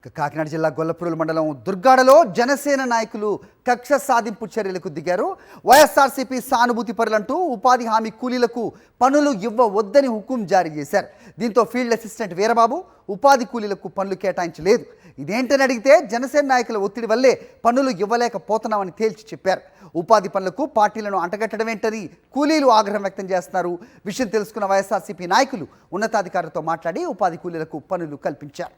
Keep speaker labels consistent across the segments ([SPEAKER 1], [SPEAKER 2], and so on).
[SPEAKER 1] కాకినాడ జిల్లా గొల్లపూర్ మండలం దుర్గాడలో జనసేన నాయకులు కక్ష సాధింపు చర్యలకు దిగారు. వైఎస్ఆర్సీపీ సానుభూతి పరులంటూ ఉపాధి హామీ కూలీలకు పనులు ఇవ్వవద్దని హుకుం జారీ చేశారు. దీంతో ఫీల్డ్ అసిస్టెంట్ వీరబాబు ఉపాధి కూలీలకు పనులు కేటాయించలేదు. ఇదేంటని అడిగితే జనసేన నాయకుల ఒత్తిడి వల్లే పనులు ఇవ్వలేకపోతున్నామని తేల్చి చెప్పారు. ఉపాధి పనులకు పార్టీలను అంటగట్టడమేంటని కూలీలు ఆగ్రహం వ్యక్తం చేస్తున్నారు. విషయం తెలుసుకున్న వైఎస్ఆర్సీపీ నాయకులు ఉన్నతాధికారులతో మాట్లాడి ఉపాధి కూలీలకు పనులు కల్పించారు.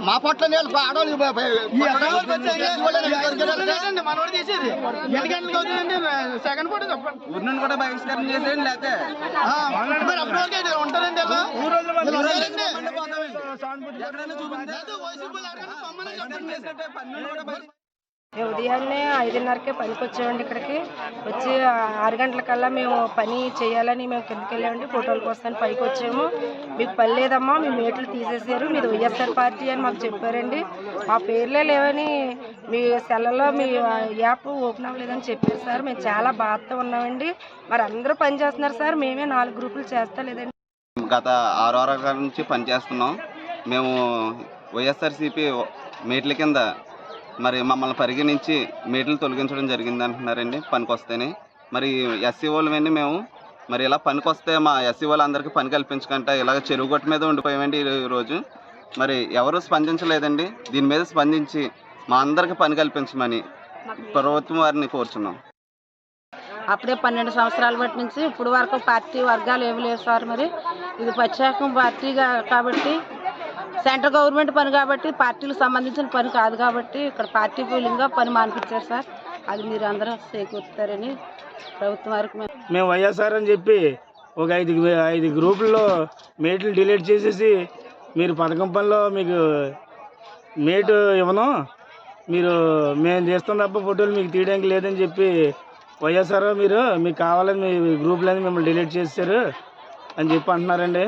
[SPEAKER 2] మా పొట్ల ఆడవాళ్ళు కూడా బహిష్కరణ చేసేయండి. లేకపోతే ఉంటారండి
[SPEAKER 3] ఉదయాన్నే 5:30కే పనికి వచ్చామండి. ఇక్కడికి వచ్చి 6 గంటలకల్లా మేము పని చేయాలని మేము కిందకి వెళ్ళామండి. ఫోటోల కోసం పైకి వచ్చాము. మీకు పని లేదమ్మా, మీ మేట్లు తీసేసారు, మీది వైఎస్ఆర్ పార్టీ అని మాకు చెప్పారండి. మా పేర్లే లేవని మీ సెల్లలో మీ యాప్ ఓపెన్ అవ్వలేదని చెప్పారు సార్. మేము చాలా బాధతో ఉన్నామండి. మరి అందరూ పని చేస్తున్నారు సార్, మేమే 4 గ్రూపులు చేస్తలేదండి.
[SPEAKER 2] గత 6 వారాల నుంచి పనిచేస్తున్నాం. మేము వైఎస్ఆర్సీపీ మేట్ల కింద మరి మమ్మల్ని పరిగణించి మేట్లు తొలగించడం జరిగింది అంటున్నారండి. పనికొస్తేనే మరి ఎస్సీ వాళ్ళమేండి మేము. మరి ఇలా పనికొస్తే మా ఎస్సీ వాళ్ళందరికీ పని కల్పించకుండా ఇలాగ చెరువు గట్టు మీద ఉండిపోయామండి ఈరోజు. మరి ఎవరు స్పందించలేదండి. దీని మీద స్పందించి మా అందరికీ పని కల్పించమని ప్రభుత్వం వారిని కోరుచున్నాం.
[SPEAKER 3] అప్పుడే 12 సంవత్సరాల బట్టి నుంచి ఇప్పుడు వరకు పార్టీ వర్గాలు ఏమి లేవు సార్. మరి ఇది ప్రత్యేకం పార్టీ కాబట్టి, సెంట్రల్ గవర్నమెంట్ పని కాబట్టి, పార్టీలకు సంబంధించిన పని కాదు కాబట్టి ఇక్కడ పార్టీ ఫీలింగ్గా పని మానిపించారు సార్. అది మీరు అందరూ చేకూరుతారని ప్రభుత్వం వరకు
[SPEAKER 4] మేము వైఎస్ఆర్ అని చెప్పి ఒక 5 గ్రూపుల్లో మేట్లు డిలీట్ చేసేసి, మీరు పథకం పనిలో మీకు మేటు ఇవ్వను, మేము చేస్తాం తప్ప ఫోటోలు మీకు తీయడానికి లేదని చెప్పి వైఎస్ఆర్ మీకు కావాలని మీ గ్రూపులని మిమ్మల్ని డిలీట్ చేశారు అని చెప్పి అంటున్నారండి.